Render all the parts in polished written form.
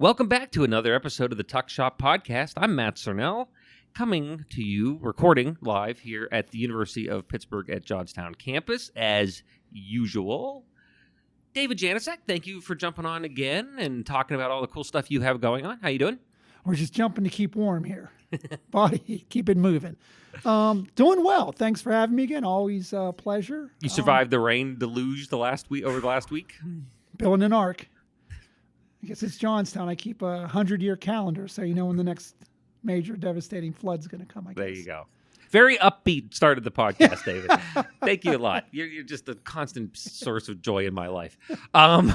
Welcome back to another episode of the Tuck Shop Podcast. I'm Matt Cernell, coming to you, recording live here at the University of Pittsburgh at Johnstown campus, as usual. David Janicek, thank you for jumping on again and talking about all the cool stuff you have going on. How you doing? We're just jumping to keep warm here. Body, keep it moving. Doing well. Thanks for having me again. Always a pleasure. You survived the rain deluge over the last week? Building an ark. I guess it's Johnstown. I keep a 100-year calendar, so you know when the next major devastating flood's going to come, I guess. There you go. Very upbeat start of the podcast, David. Thank you a lot. You're just a constant source of joy in my life. What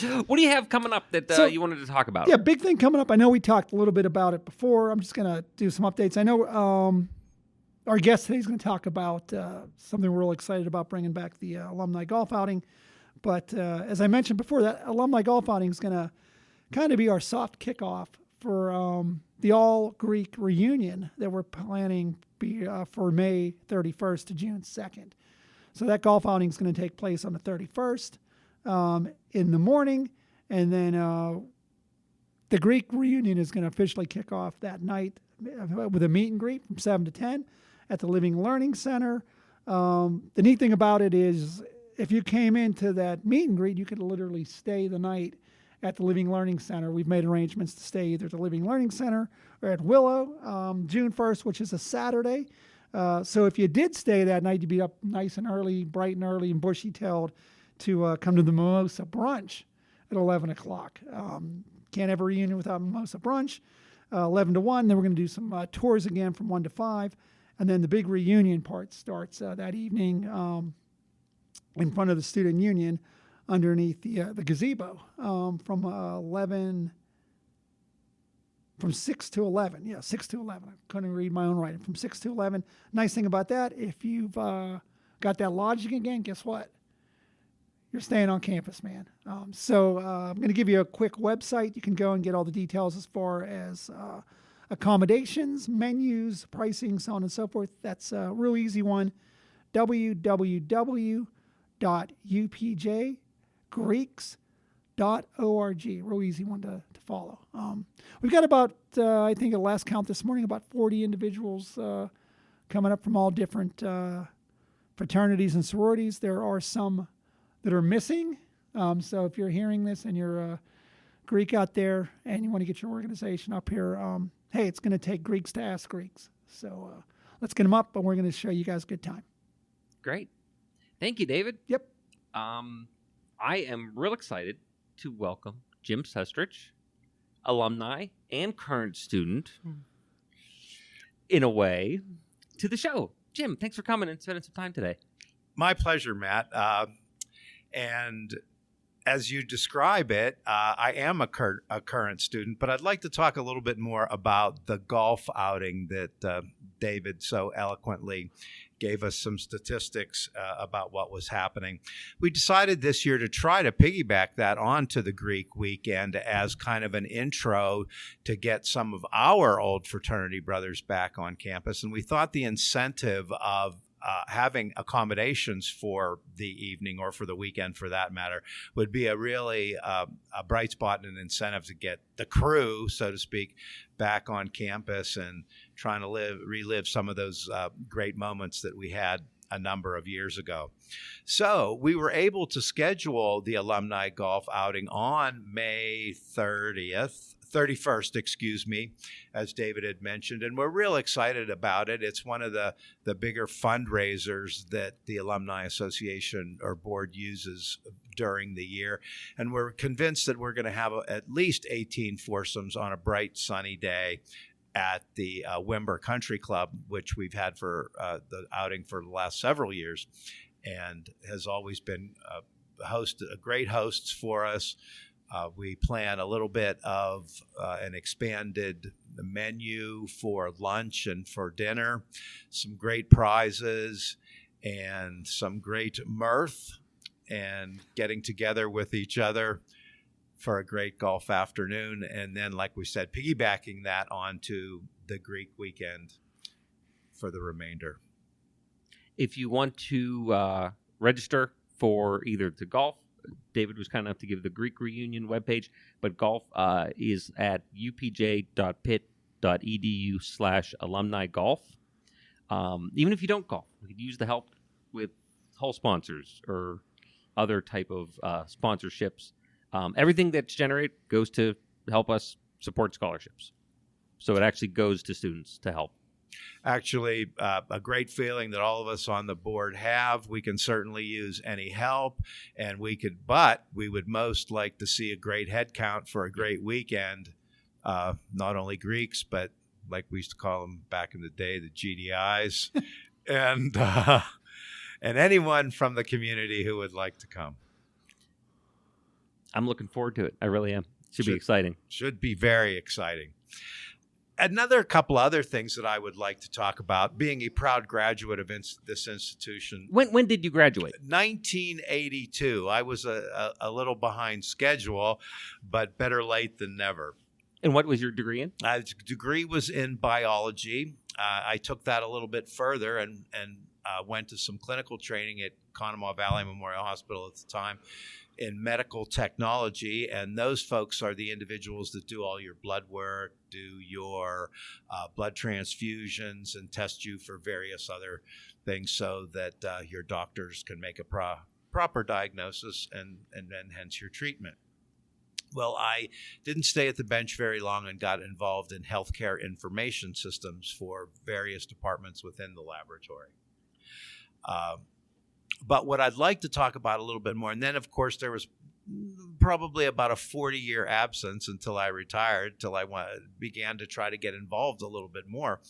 do you have coming up that you wanted to talk about? Yeah, big thing coming up. I know we talked a little bit about it before. I'm just going to do some updates. I know our guest today is going to talk about something we're real excited about, bringing back the alumni golf outing. But as I mentioned before, that alumni golf outing is going to kind of be our soft kickoff for the all-Greek reunion that we're planning for May 31st to June 2nd. So that golf outing is going to take place on the 31st in the morning, and then the Greek reunion is going to officially kick off that night with a meet and greet from 7 to 10 at the Living Learning Center. The neat thing about it is if you came into that meet and greet, you could literally stay the night at the Living Learning Center. We've made arrangements to stay either at the Living Learning Center or at Willow, June 1st, which is a Saturday. So if you did stay that night, you'd be up nice and early, bright and early and bushy-tailed to come to the Mimosa Brunch at 11 o'clock. Can't have a reunion without Mimosa Brunch, 11 to 1. Then we're going to do some tours again from 1 to 5. And then the big reunion part starts that evening in front of the Student Union underneath the gazebo from 6 to 11. Yeah, 6 to 11. I couldn't read my own writing. From 6 to 11. Nice thing about that, if you've got that lodging again, guess what? You're staying on campus, man. So I'm going to give you a quick website. You can go and get all the details as far as accommodations, menus, pricing, so on and so forth. That's a real easy one. www.upjgreeks.org. Real easy one to follow. We've got about, I think at last count this morning, about 40 individuals coming up from all different fraternities and sororities. There are some that are missing. So if you're hearing this and you're a Greek out there and you want to get your organization up here, hey, it's going to take Greeks to ask Greeks. So let's get them up, and we're going to show you guys a good time. Great. Thank you, David. Yep. I am real excited to welcome Jim Sestrich, alumni and current student, in a way, to the show. Jim, thanks for coming and spending some time today. My pleasure, Matt. And as you describe it, I am a current student, but I'd like to talk a little bit more about the golf outing that David so eloquently gave us some statistics about what was happening. We decided this year to try to piggyback that onto the Greek weekend as kind of an intro to get some of our old fraternity brothers back on campus. And we thought the incentive of having accommodations for the evening or for the weekend, for that matter, would be a really a bright spot and an incentive to get the crew, so to speak, back on campus and trying to relive some of those great moments that we had a number of years ago. So we were able to schedule the alumni golf outing on May 31st, as David had mentioned, and we're real excited about it. It's one of the bigger fundraisers that the Alumni Association or board uses during the year, and we're convinced that we're going to have at least 18 foursomes on a bright, sunny day at the Wimber Country Club, which we've had for the outing for the last several years, and has always been great hosts for us. We plan a little bit of an expanded menu for lunch and for dinner, some great prizes, and some great mirth, and getting together with each other for a great golf afternoon. And then, like we said, piggybacking that onto the Greek weekend for the remainder. If you want to register for either the golf David was kind enough to give the Greek reunion webpage, but golf is at upj.pitt.edu/alumni golf. Even if you don't golf, you could use the help with hull sponsors or other type of sponsorships. Everything that's generated goes to help us support scholarships. So it actually goes to students to help. Actually, a great feeling that all of us on the board have. We can certainly use any help, and but we would most like to see a great head count for a great weekend. Not only Greeks, but like we used to call them back in the day, the GDIs, and anyone from the community who would like to come. I'm looking forward to it. I really am. Should be exciting. Should be very exciting. Another couple other things that I would like to talk about, being a proud graduate of this institution. When did you graduate? 1982. I was a little behind schedule, but better late than never. And what was your degree in? My degree was in biology. I took that a little bit further and went to some clinical training at Conemaugh Valley Memorial Hospital at the time in medical technology, and those folks are the individuals that do all your blood work, do your blood transfusions, and test you for various other things so that your doctors can make a proper diagnosis and then hence your treatment. Well, I didn't stay at the bench very long and got involved in healthcare information systems for various departments within the laboratory. But what I'd like to talk about a little bit more, and then, of course, there was probably about a 40-year absence until I retired, till I began to try to get involved a little bit more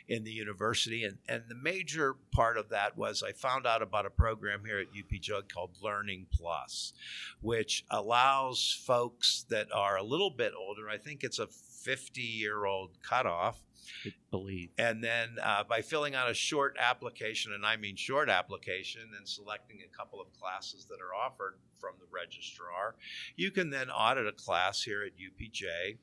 in the university. And the major part of that was I found out about a program here at UP-Jug called Learning Plus, which allows folks that are a little bit older, I think it's a 50-year-old cutoff, I believe. And then by filling out a short application, and I mean short application, and selecting a couple of classes that are offered from the registrar, you can then audit a class here at UPJ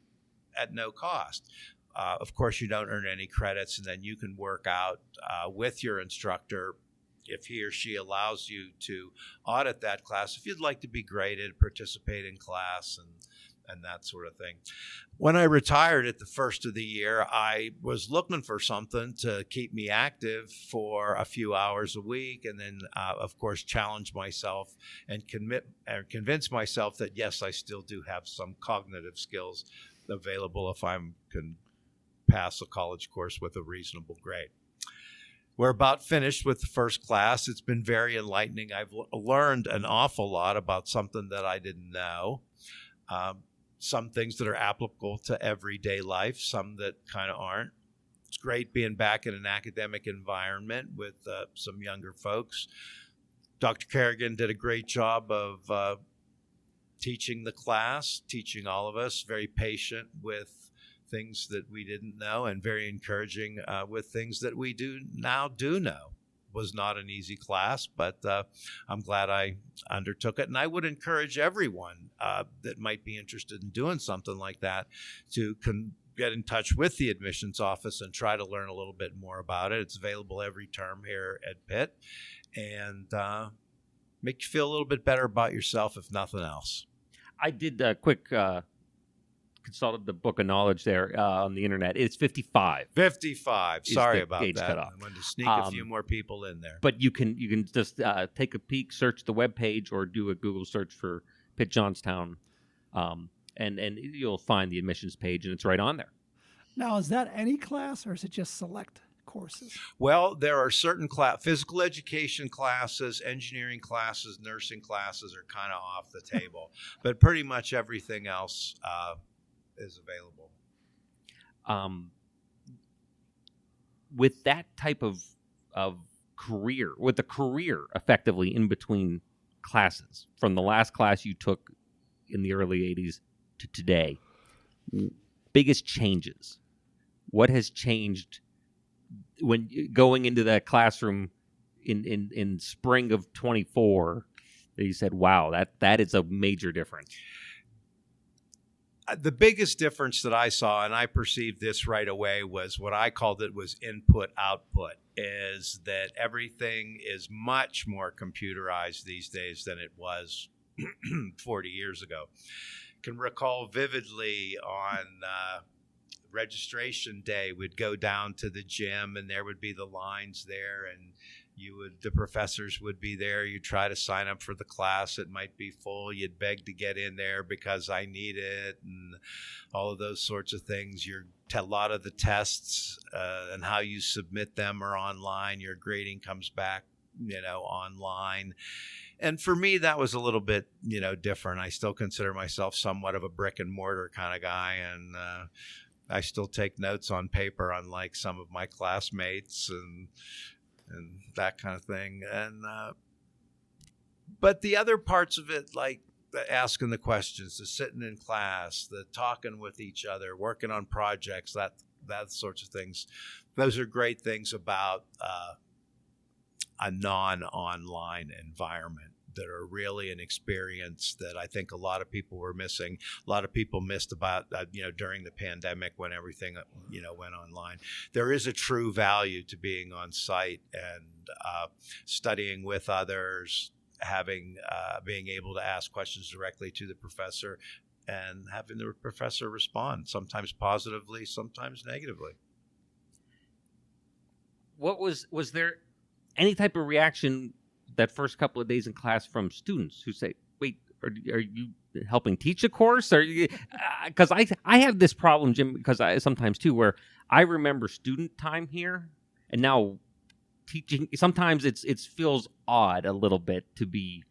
at no cost. Of course, you don't earn any credits, and then you can work out with your instructor if he or she allows you to audit that class, if you'd like to be graded, participate in class, and that sort of thing. When I retired at the first of the year, I was looking for something to keep me active for a few hours a week, and then, of course, challenge myself and convince myself that, yes, I still do have some cognitive skills available if I can pass a college course with a reasonable grade. We're about finished with the first class. It's been very enlightening. I've learned an awful lot about something that I didn't know. Some things that are applicable to everyday life, some that kind of aren't. It's great being back in an academic environment with some younger folks. Dr. Kerrigan did a great job of teaching the class, teaching all of us, very patient with things that we didn't know, and very encouraging with things that we do know. Was not an easy class, but I'm glad I undertook it. And I would encourage everyone that might be interested in doing something like that to get in touch with the admissions office and try to learn a little bit more about it. It's available every term here at Pitt, and make you feel a little bit better about yourself, if nothing else. I did a quick consulted the book of knowledge there on the internet. It's 55. 55. Sorry about that. Cutoff. I wanted to sneak a few more people in there. But you can just take a peek, search the webpage, or do a Google search for Pitt Johnstown, and you'll find the admissions page, and it's right on there. Now, is that any class, or is it just select courses? Well, there are certain physical education classes, engineering classes, nursing classes are kind of off the table, but pretty much everything else is available. With that type of career, with the career effectively in between classes, from the last class you took in the early 80s to today, biggest changes. What has changed when going into that classroom in spring of 24 that you said, wow, that is a major difference? The biggest difference that I saw, and I perceived this right away, was what I called it was input-output, is that everything is much more computerized these days than it was 40 years ago. Can recall vividly on registration day, we'd go down to the gym and there would be the lines there, and the professors would be there. You'd try to sign up for the class. It might be full. You'd beg to get in there because I need it, and all of those sorts of things. A lot of the tests and how you submit them are online. Your grading comes back, online. And for me, that was a little bit, different. I still consider myself somewhat of a brick and mortar kind of guy, and I still take notes on paper, unlike some of my classmates and that kind of thing. And but the other parts of it, like the asking the questions, the sitting in class, the talking with each other, working on projects, that sorts of things, those are great things about a non-online environment that are really an experience that I think a lot of people were missing. A lot of people missed about, during the pandemic when everything, went online. There is a true value to being on site and studying with others, being able to ask questions directly to the professor and having the professor respond, sometimes positively, sometimes negatively. What was there any type of reaction that first couple of days in class from students who say, wait, are you helping teach a course? Because I have this problem, Jim, because I sometimes too, where I remember student time here and now teaching. Sometimes it feels odd a little bit to be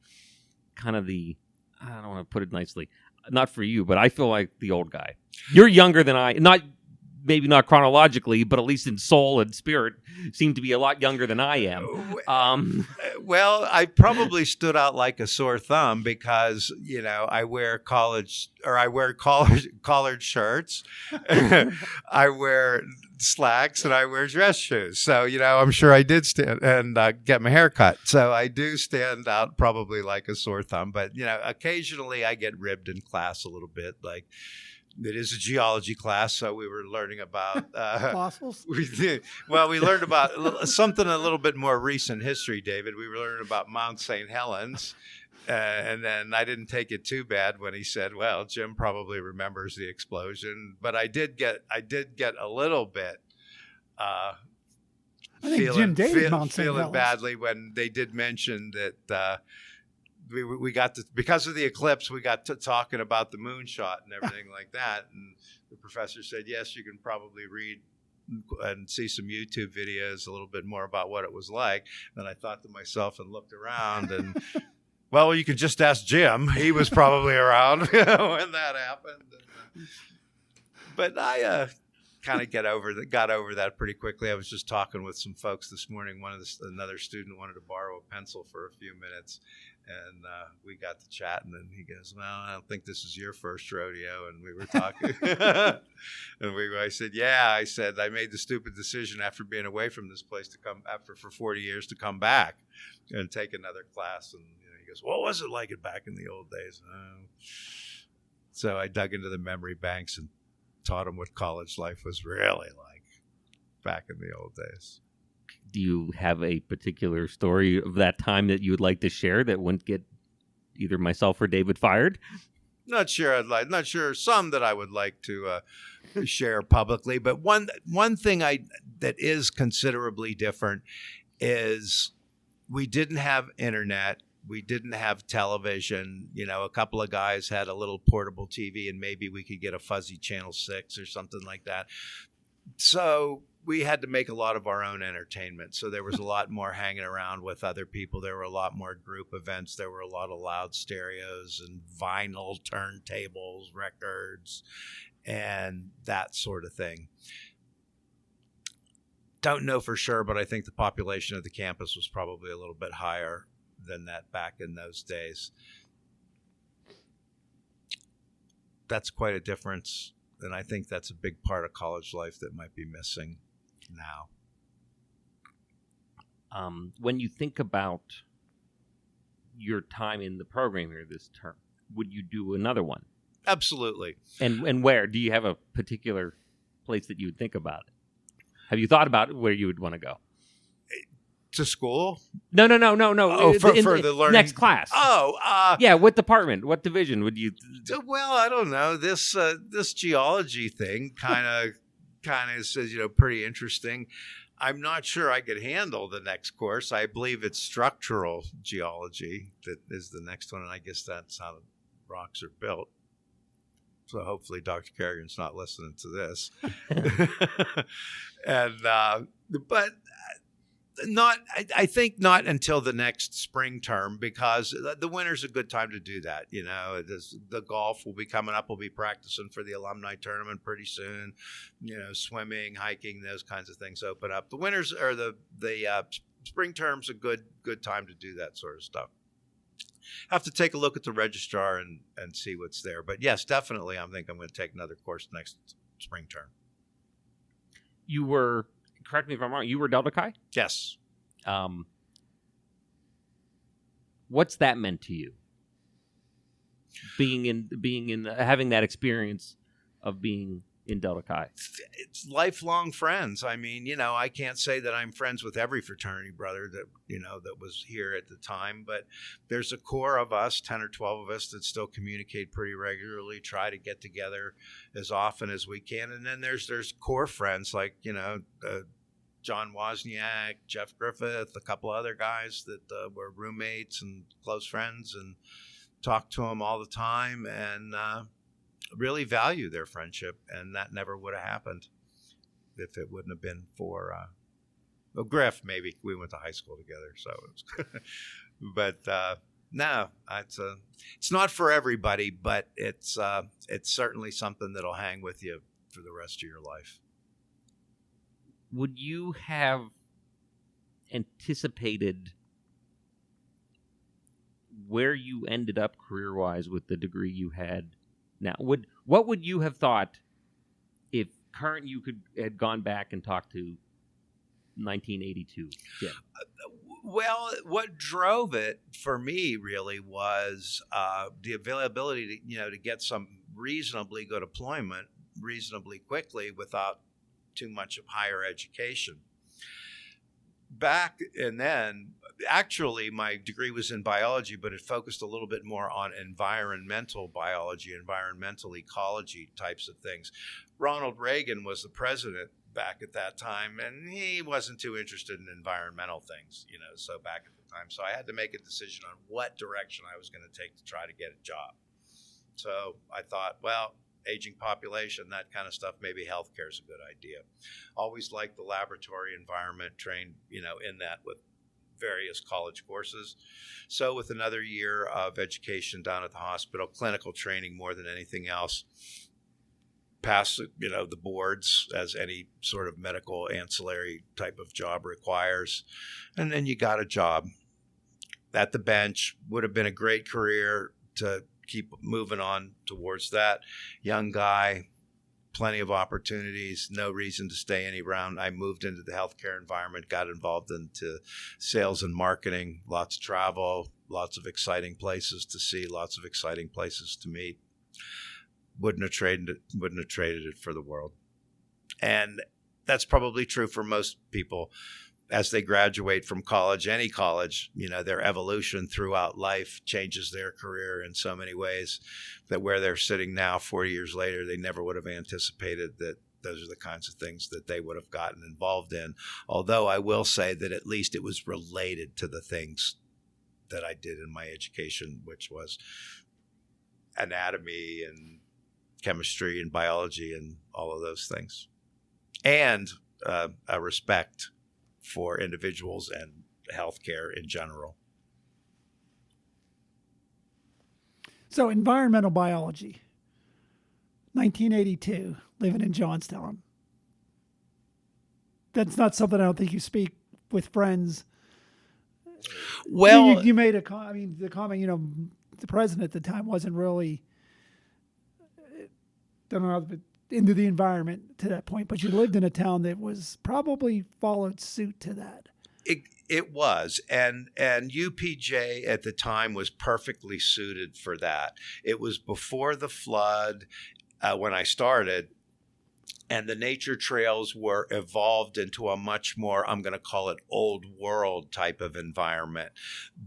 kind of I don't want to put it nicely, not for you, but I feel like the old guy. You're younger than maybe not chronologically, but at least in soul and spirit, seem to be a lot younger than I am. Well, I probably stood out like a sore thumb because, I wear collared shirts, I wear slacks, and I wear dress shoes. So, I'm sure I did stand and get my hair cut. So I do stand out probably like a sore thumb. But, occasionally I get ribbed in class a little bit, like, it is a geology class, so we were learning about fossils. We learned about something a little bit more recent history, David. We were learning about Mount St. Helens, and then I didn't take it too bad when he said, "Well, Jim probably remembers the explosion," but I did get a little bit. I think Jim dated Mount St. Feeling Helens. badly when they did mention that. We got to, because of the eclipse, we got to talking about the moonshot and everything like that. And the professor said, yes, you can probably read and see some YouTube videos a little bit more about what it was like. And I thought to myself and looked around and, well, you could just ask Jim. He was probably around when that happened. But I kind of got over that pretty quickly. I was just talking with some folks this morning. Another student wanted to borrow a pencil for a few minutes. And we got to chatting, and he goes, well, I don't think this is your first rodeo. And we were talking. And I said, yeah. I said, I made the stupid decision after being away from this place for 40 years to come back and take another class. And he goes, what was it like back in the old days? So I dug into the memory banks and taught him what college life was really like back in the old days. Do you have a particular story of that time that you would like to share that wouldn't get either myself or David fired? Not sure. Some that I would like to share publicly, but one thing that is considerably different is we didn't have internet. We didn't have television. A couple of guys had a little portable TV, and maybe we could get a fuzzy channel 6 or something like that. So we had to make a lot of our own entertainment. So there was a lot more hanging around with other people. There were a lot more group events. There were a lot of loud stereos and vinyl turntables, records, and that sort of thing. Don't know for sure, but I think the population of the campus was probably a little bit higher than that back in those days. That's quite a difference. And I think that's a big part of college life that might be missing now. When you think about your time in the program here this term, would you do another one? Absolutely. And where? Do you have a particular place that you would think about it? Have you thought about where you would want to go? To school? No. Oh, for the learning next class. Oh, yeah. What department? What division would you? well, I don't know. This geology thing kind of says, pretty interesting. I'm not sure I could handle the next course. I believe it's structural geology that is the next one, and I guess that's how the rocks are built. So hopefully Dr. Kerrigan's not listening to this. And but not, I think not until the next spring term, because the winter's a good time to do that. The golf will be coming up. We'll be practicing for the alumni tournament pretty soon. Swimming, hiking, those kinds of things open up. The winters or the spring term's a good time to do that sort of stuff. Have to take a look at the registrar and see what's there. But yes, definitely, I think I'm going to take another course next spring term. You were, correct me if I'm wrong, you were Delta Chi? Yes. What's that meant to you? Being in having that experience of being in Delta Chi. It's lifelong friends. I mean, I can't say that I'm friends with every fraternity brother that that was here at the time, but there's a core of us, 10 or 12 of us, that still communicate pretty regularly, try to get together as often as we can. And then there's core friends like, John Wozniak, Jeff Griffith, a couple other guys that were roommates and close friends, and talk to them all the time, and really value their friendship. And that never would have happened if it wouldn't have been for Griff. Maybe we went to high school together, so it was but no, it's not for everybody, but it's certainly something that'll hang with you for the rest of your life. Would you have anticipated where you ended up career-wise with the degree you had now? What would you have thought if current you had gone back and talked to 1982? Yeah. Well, what drove it for me really was the availability to get some reasonably good employment reasonably quickly without too much of higher education. Back and then, actually, my degree was in biology, but it focused a little bit more on environmental biology, environmental ecology types of things. Ronald Reagan was the president back at that time, and he wasn't too interested in environmental things, so back at the time. So I had to make a decision on what direction I was going to take to try to get a job. So I thought, well, aging population, that kind of stuff, maybe healthcare is a good idea. Always liked the laboratory environment, trained, in that with various college courses. So with another year of education down at the hospital, clinical training more than anything else, pass, the boards as any sort of medical ancillary type of job requires. And then you got a job at the bench. Would have been a great career to keep moving on towards that. Young guy, plenty of opportunities, no reason to stay any around. I moved into the healthcare environment, got involved into sales and marketing, lots of travel, lots of exciting places to see, lots of exciting places to meet. Wouldn't have traded it for the world. And that's probably true for most people. As they graduate from college, any college, their evolution throughout life changes their career in so many ways that where they're sitting now, 40 years later, they never would have anticipated that those are the kinds of things that they would have gotten involved in. Although I will say that at least it was related to the things that I did in my education, which was anatomy and chemistry and biology and all of those things. And a respect for individuals and healthcare in general. So environmental biology, 1982, living in Johnstown. That's not something I don't think you speak with friends. Well, you made the comment, the president at the time wasn't really, don't know, into the environment to that point, but you lived in a town that was probably followed suit to that. It was, and UPJ at the time was perfectly suited for that. It was before the flood when I started, And the nature trails were evolved into a much more, I'm going to call it old world type of environment,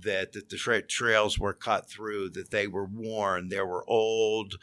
that the trails were cut through, that they were worn, there were old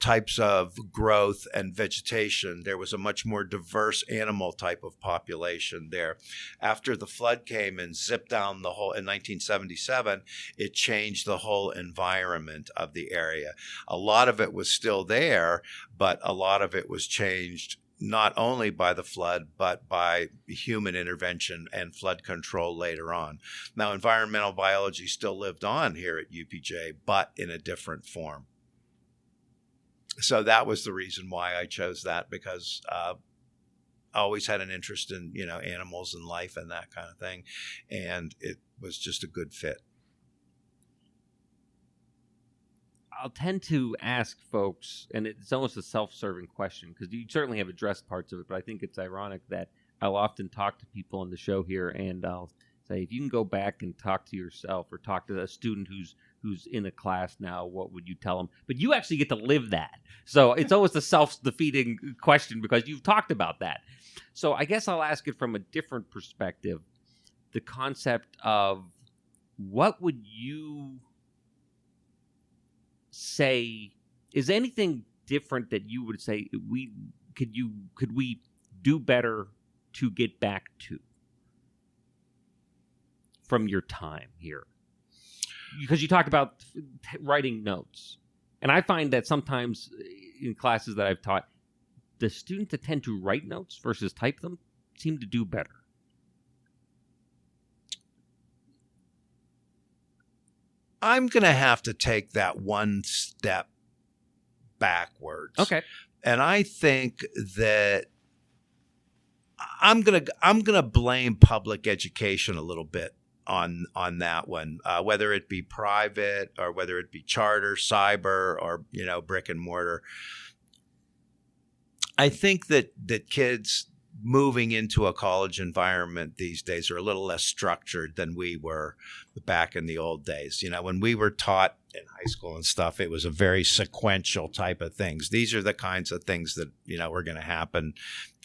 types of growth and vegetation. There was a much more diverse animal type of population there. After the flood came and zipped down the whole in 1977, it changed the whole environment of the area. A lot of it was still there, but a lot of it was changed not only by the flood, but by human intervention and flood control later on. Now, environmental biology still lived on here at UPJ, but in a different form. So that was the reason why I chose that, because I always had an interest in, animals and life and that kind of thing. And it was just a good fit. I'll tend to ask folks, and it's almost a self-serving question, because you certainly have addressed parts of it, but I think it's ironic that I'll often talk to people on the show here, and I'll say, if you can go back and talk to yourself or talk to a student who's in a class now, what would you tell them? But you actually get to live that. So it's always a self-defeating question, because you've talked about that. So I guess I'll ask it from a different perspective. The concept of, what would you say, is anything different that you would say could we do better to get back to from your time here? Because you talked about writing notes. And I find that sometimes in classes that I've taught, the students that tend to write notes versus type them seem to do better. I'm going to have to take that one step backwards. Okay. And I think that I'm going to blame public education a little bit on that one, whether it be private or whether it be charter, cyber, or brick and mortar. I think that kids moving into a college environment these days are a little less structured than we were back in the old days. When we were taught in high school and stuff, it was a very sequential type of things. These are the kinds of things that were going to happen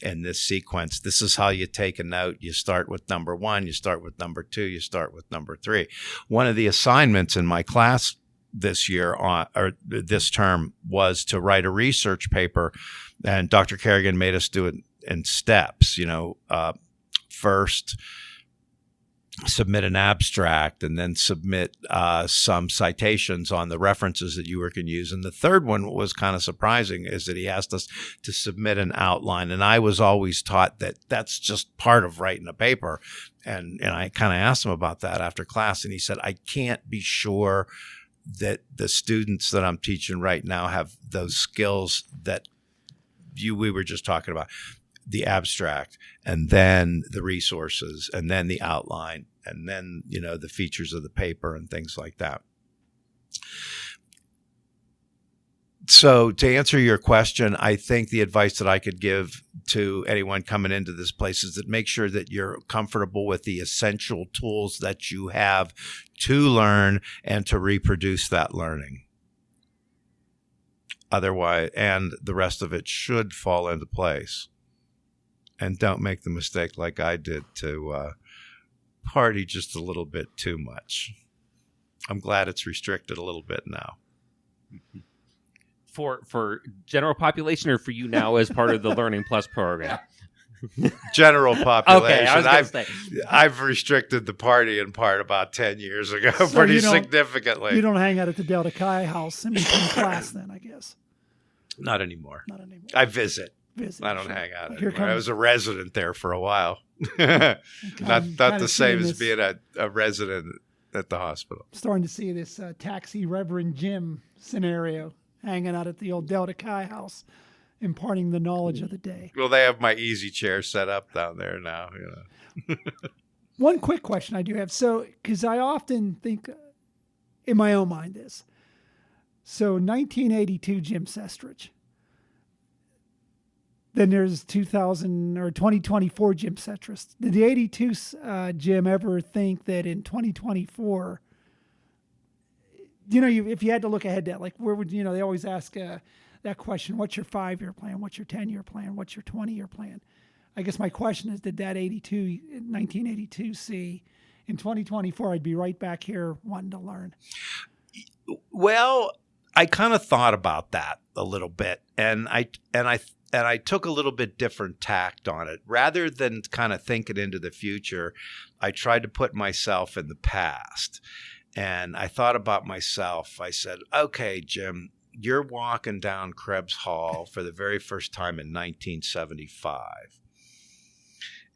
in this sequence. This is how you take a note. You start with number 1, you start with number 2, you start with number 3. One of the assignments in my class this year or this term was to write a research paper, and Dr. Kerrigan made us do it in steps. First submit an abstract, and then submit some citations on the references that you were going to use. And the third one, what was kind of surprising, is that he asked us to submit an outline. And I was always taught that that's just part of writing a paper. And I kind of asked him about that after class, and he said, I can't be sure that the students that I'm teaching right now have those skills that we were just talking about. The abstract, and then the resources, and then the outline, and then, the features of the paper and things like that. So to answer your question, I think the advice that I could give to anyone coming into this place is that make sure that you're comfortable with the essential tools that you have to learn and to reproduce that learning. Otherwise, and the rest of it should fall into place. And don't make the mistake like I did to party just a little bit too much. I'm glad it's restricted a little bit now. For general population, or for you now as part of the Learning Plus program? General population. Okay, I was going to say. I've restricted the party in part about 10 years ago, so pretty significantly. You don't hang out at the Delta Chi house in between class then, I guess. Not anymore. Not anymore. I visit. I don't hang out anymore. I was a resident there for a while. Not the same as being a resident at the hospital. I'm starting to see this taxi Reverend Jim scenario, hanging out at the old Delta Chi house, imparting the knowledge of the day. Well, they have my easy chair set up down there now. One quick question I do have. So, because I often think in my own mind this. So 1982 Jim Sestrich. Then there's 2024 Jim Sestrich. Did the 82 Jim ever think that in 2024 if you had to look ahead to that, like where would, they always ask that question, what's your 5-year plan? What's your 10-year plan? What's your 20-year plan? I guess my question is, did that 1982 see in 2024, I'd be right back here wanting to learn? Well, I kind of thought about that a little bit, and I took a little bit different tact on it. Rather than kind of thinking into the future, I tried to put myself in the past. And I thought about myself. I said, okay, Jim, you're walking down Krebs Hall for the very first time in 1975.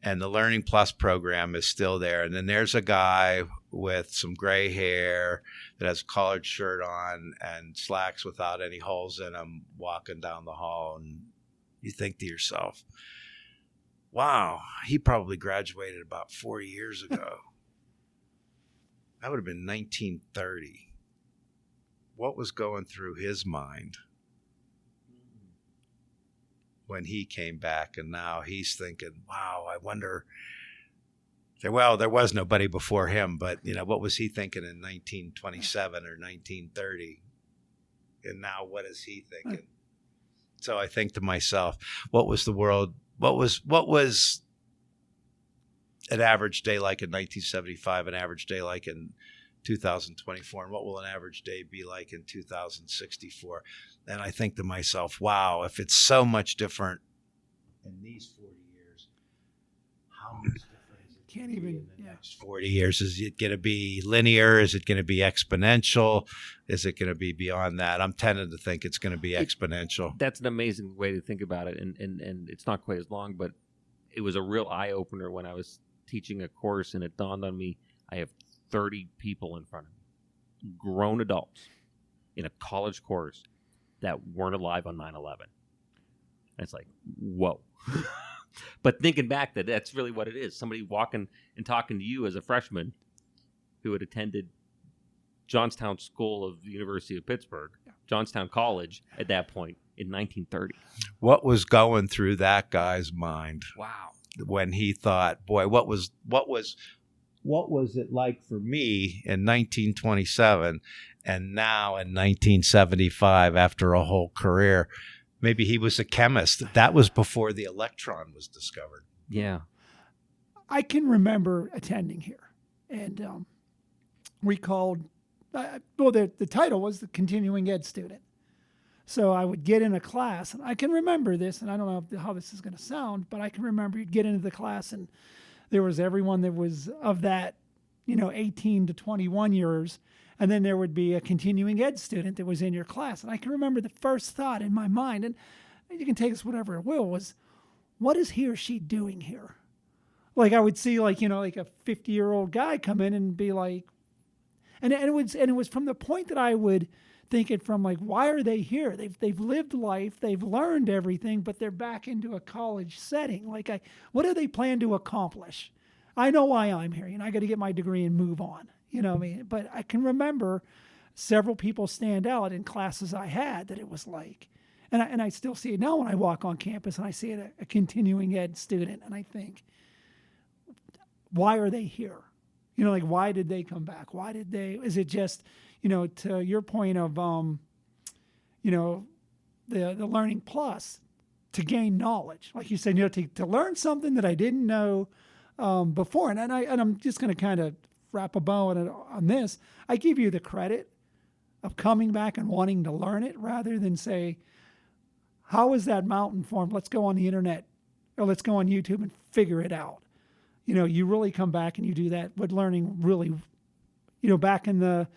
And the Learning Plus program is still there. And then there's a guy with some gray hair that has a collared shirt on and slacks without any holes in them walking down the hall. And you think to yourself, wow, he probably graduated about 4 years ago. That would have been 1930. What was going through his mind when he came back? And now he's thinking, wow, I wonder. Well, there was nobody before him, but what was he thinking in 1927 or 1930? And now what is he thinking? So I think to myself, what was the world? What was an average day like in 1975, an average day like in 2024, and what will an average day be like in 2064? And I think to myself, wow, if it's so much different in these 40 years, how much different is it Can't even, in the next 40 years? Is it going to be linear? Is it going to be exponential? Is it going to be beyond that? I'm tending to think it's going to be exponential. That's an amazing way to think about it, and it's not quite as long, but it was a real eye-opener when I was teaching a course, and it dawned on me, I have 30 people in front of me, grown adults, in a college course that weren't alive on 9/11. And it's like, whoa. But thinking back, that's really what it is. Somebody walking and talking to you as a freshman who had attended Johnstown School of the University of Pittsburgh, Johnstown College at that point in 1930. What was going through that guy's mind? Wow. When he thought, boy, what was it like for me in 1927 and now in 1975 after a whole career? Maybe he was a chemist. That was before the electron was discovered. Yeah. I can remember attending here, and we called, the title was the continuing ed student. So I would get in a class, and I can remember this, and I don't know how this is going to sound, but I can remember you'd get into the class, and there was everyone that was of that, 18 to 21 years, and then there would be a continuing ed student that was in your class. And I can remember the first thought in my mind, and you can take this whatever it will, was, what is he or she doing here? Like I would see like a 50-year-old guy come in and be like, and it was from the point that I would think it from like, why are they here? They've lived life, they've learned everything, but they're back into a college setting. Like what do they plan to accomplish? I know why I'm here. I got to get my degree and move on. But I can remember several people stand out in classes I had that it was like, and I still see it now when I walk on campus and I see a continuing ed student, and I think, why are they here? Why did they come back? Is it just, to your point of, the Learning Plus, to gain knowledge, like you said, to learn something that I didn't know before. And I'm just going to kind of wrap a bow on this. I give you the credit of coming back and wanting to learn it rather than say, how is that mountain formed? Let's go on the internet or let's go on YouTube and figure it out. You really come back and you do that with learning really, back in the,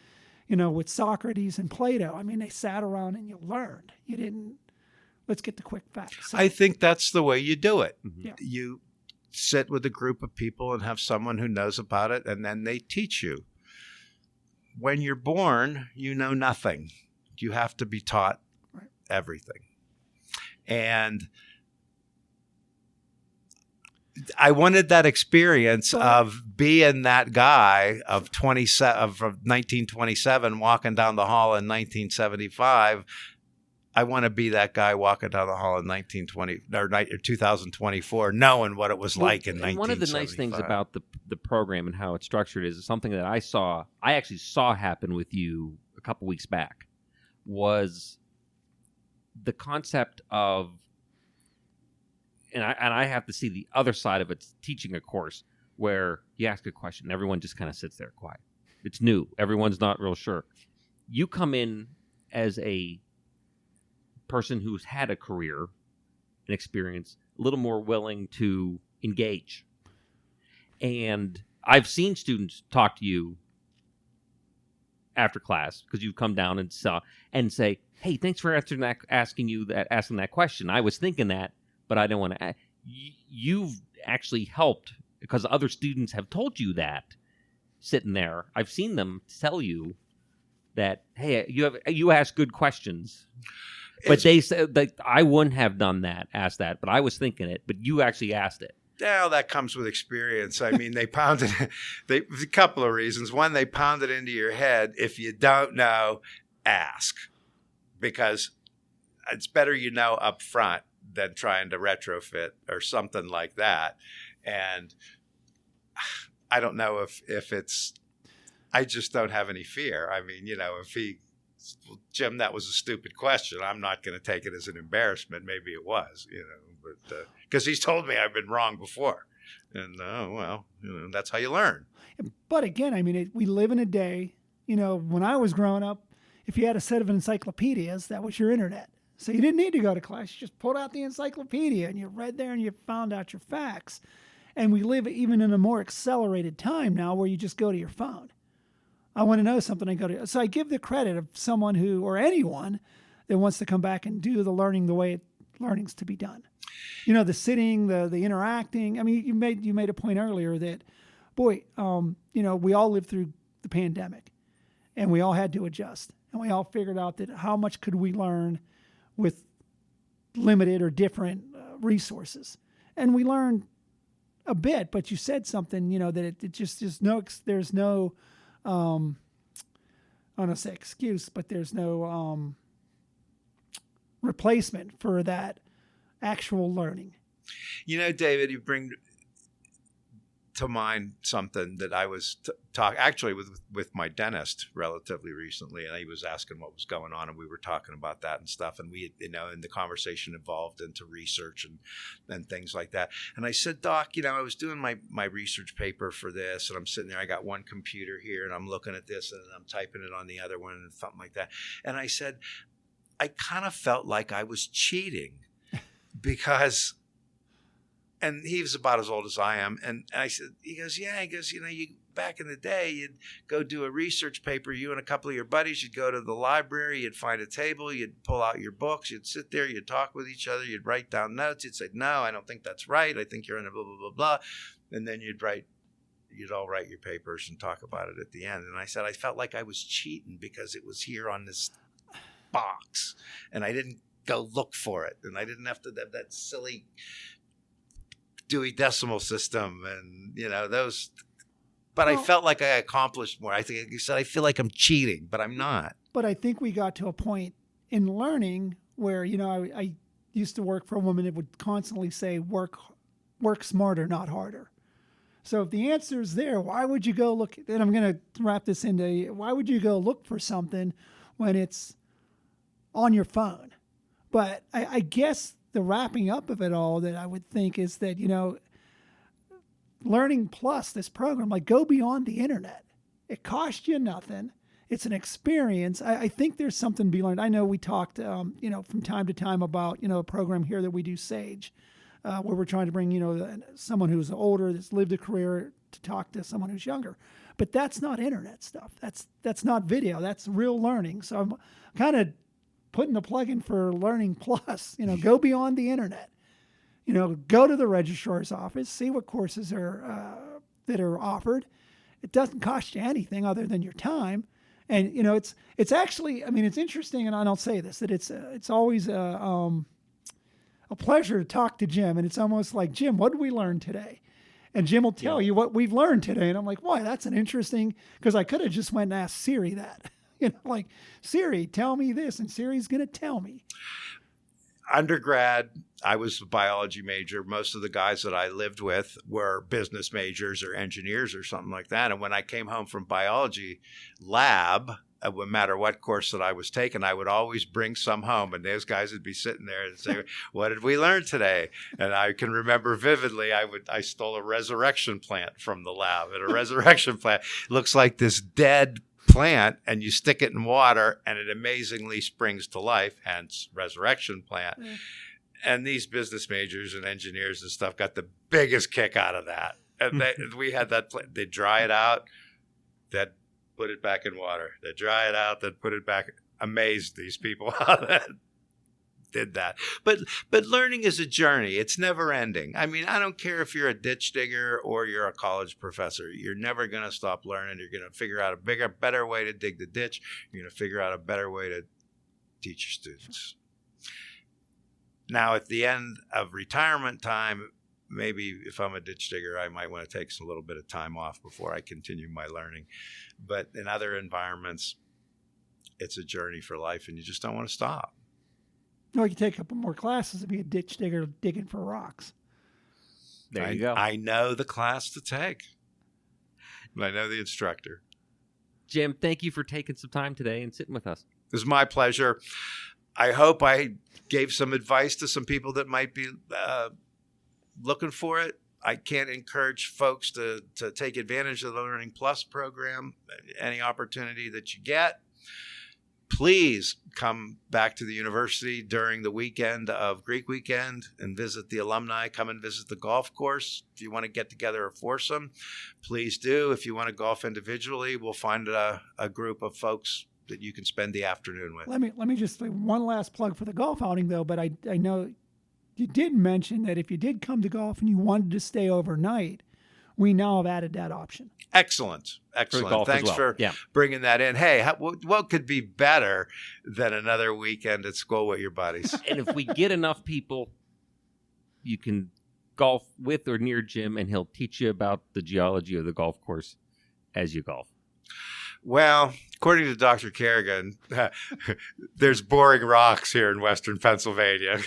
with Socrates and Plato. I mean, they sat around and you learned. You didn't, let's get the quick facts. So, I think that's the way you do it. Yeah. You sit with a group of people and have someone who knows about it, and then they teach you. When you're born, you know nothing. You have to be taught everything. And I wanted that experience of being that guy of 1927 walking down the hall in 1975. I want to be that guy walking down the hall in 2024, knowing what it was like in 1975. One of the nice things about the program and how it's structured is something that I actually saw happen with you a couple weeks back was the concept of, and I have to see the other side of it, teaching a course where you ask a question and everyone just kind of sits there quiet. It's new. Everyone's not real sure. You come in as a person who's had a career and experience, a little more willing to engage. And I've seen students talk to you after class because you've come down and say, "Hey, thanks for asking that question. I was thinking that, but I don't want to." You've actually helped because other students have told you that sitting there. I've seen them tell you that, "Hey, you ask good questions." But they said that I wouldn't have done that, asked that, but I was thinking it, but you actually asked it. Yeah, that comes with experience. I mean, they pounded a couple of reasons. One, they pound it into your head. If you don't know, ask, because it's better you know up front than trying to retrofit or something like that. And I don't know if it's, I just don't have any fear. I mean, Jim, that was a stupid question. I'm not going to take it as an embarrassment. Maybe it was, but because he's told me I've been wrong before. And, that's how you learn. But again, I mean, we live in a day, when I was growing up, if you had a set of encyclopedias, that was your internet. So you didn't need to go to class. You just pulled out the encyclopedia and you read there and you found out your facts. And we live even in a more accelerated time now where you just go to your phone. I want to know something, I go to. So I give the credit of someone who, or anyone that wants to come back and do the learning the way learning's to be done. The sitting, the interacting. I mean, you made a point earlier that, boy, we all lived through the pandemic, and we all had to adjust, and we all figured out that how much could we learn with limited or different resources, and we learned a bit. But you said something, that it just is there's no. I don't want to say excuse, but there's no replacement for that actual learning. David, you bring to mind something that I was actually with my dentist relatively recently, and he was asking what was going on, and we were talking about that and stuff, and we, and the conversation evolved into research and things like that. And I said, "Doc, I was doing my research paper for this, and I'm sitting there, I got one computer here, and I'm looking at this, and I'm typing it on the other one, and something like that." And I said, I kind of felt like I was cheating because, and he was about as old as I am. And I said, he goes, you back in the day, you'd go do a research paper, you and a couple of your buddies, you'd go to the library, you'd find a table, you'd pull out your books, you'd sit there, you'd talk with each other, you'd write down notes, you'd say, "No, I don't think that's right. I think you're in a blah, blah, blah, blah." And then you'd all write your papers and talk about it at the end. And I said, I felt like I was cheating because it was here on this box and I didn't go look for it, and I didn't have to have that silly Dewey Decimal System and those, but I felt like I accomplished more. I think you said I feel like I'm cheating, but I'm not. But I think we got to a point in learning where I used to work for a woman that would constantly say work smarter, not harder. So if the answer is there, why would you go look? And I'm going to wrap this into, why would you go look for something when it's on your phone? But I guess the wrapping up of it all that I would think is that, Learning Plus, this program, go beyond the internet. It costs you nothing. It's an experience. I think there's something to be learned. I know we talked, from time to time about, a program here that we do, Sage, where we're trying to bring, someone who's older, that's lived a career, to talk to someone who's younger. But that's not internet stuff. That's not video. That's real learning. So I'm kind of putting a plug in for Learning Plus. Go beyond the internet. Go to the registrar's office, see what courses are that are offered. It doesn't cost you anything other than your time. And it's actually, it's interesting, and I don't say this, that it's always a pleasure to talk to Jim, and it's almost like, "Jim, what did we learn today?" And Jim will tell you what we've learned today, and I'm like, "Boy, that's an interesting," because I could have just went and asked Siri that. Siri, tell me this, and Siri's going to tell me. Undergrad, I was a biology major. Most of the guys that I lived with were business majors or engineers or something like that. And when I came home from biology lab, no matter what course that I was taking, I would always bring some home, and those guys would be sitting there and say, "What did we learn today?" And I can remember vividly, I stole a resurrection plant from the lab. And a resurrection plant looks like this dead plant, and you stick it in water, and it amazingly springs to life. Hence, resurrection plant. Mm. And these business majors and engineers and stuff got the biggest kick out of that. And we had that plant. They dry it out, that. Put it back in water. They dry it out, then put it back. Amazed these people how that did that. But learning is a journey. It's never ending. I mean, I don't care if you're a ditch digger or you're a college professor. You're never going to stop learning. You're going to figure out a better way to dig the ditch. You're going to figure out a better way to teach your students. Now, at the end of retirement time, maybe if I'm a ditch digger, I might want to take a little bit of time off before I continue my learning. But in other environments, it's a journey for life, and you just don't want to stop. Or you could take a couple more classes and be a ditch digger digging for rocks. There you go. I know the class to take. I know the instructor. Jim, thank you for taking some time today and sitting with us. It was my pleasure. I hope I gave some advice to some people that might be looking for it. I can't encourage folks to take advantage of the Learning Plus program. Any opportunity that you get, please come back to the university during the weekend of Greek Weekend and visit the alumni. Come and visit the golf course. If you want to get together a foursome, please do. If you want to golf individually, we'll find a group of folks that you can spend the afternoon with. Let me just say one last plug for the golf outing, though. But I know you did mention that if you did come to golf and you wanted to stay overnight, we now have added that option. Excellent. Thanks for bringing that in. Hey, what could be better than another weekend at school with your buddies? And if we get enough people, you can golf with or near Jim, and he'll teach you about the geology of the golf course as you golf. Well, according to Dr. Kerrigan, there's boring rocks here in Western Pennsylvania,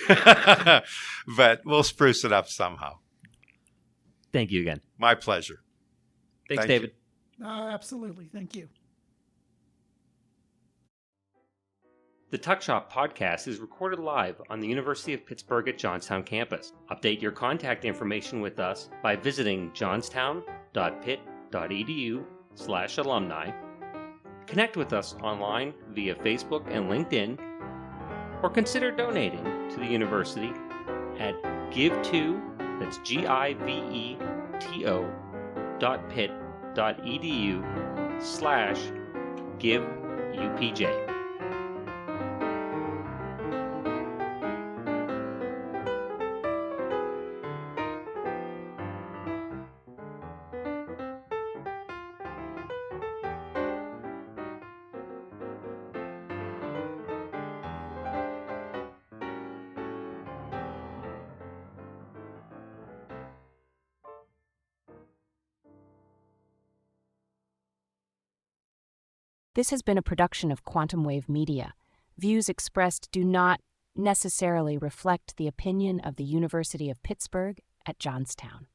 but we'll spruce it up somehow. Thank you again. My pleasure. Thanks, David. Absolutely. Thank you. The Tuck Shop podcast is recorded live on the University of Pittsburgh at Johnstown campus. Update your contact information with us by visiting johnstown.pitt.edu/alumni. Connect with us online via Facebook and LinkedIn, or consider donating to the university at giveto.pitt.edu/giveupj. This has been a production of Quantum Wave Media. Views expressed do not necessarily reflect the opinion of the University of Pittsburgh at Johnstown.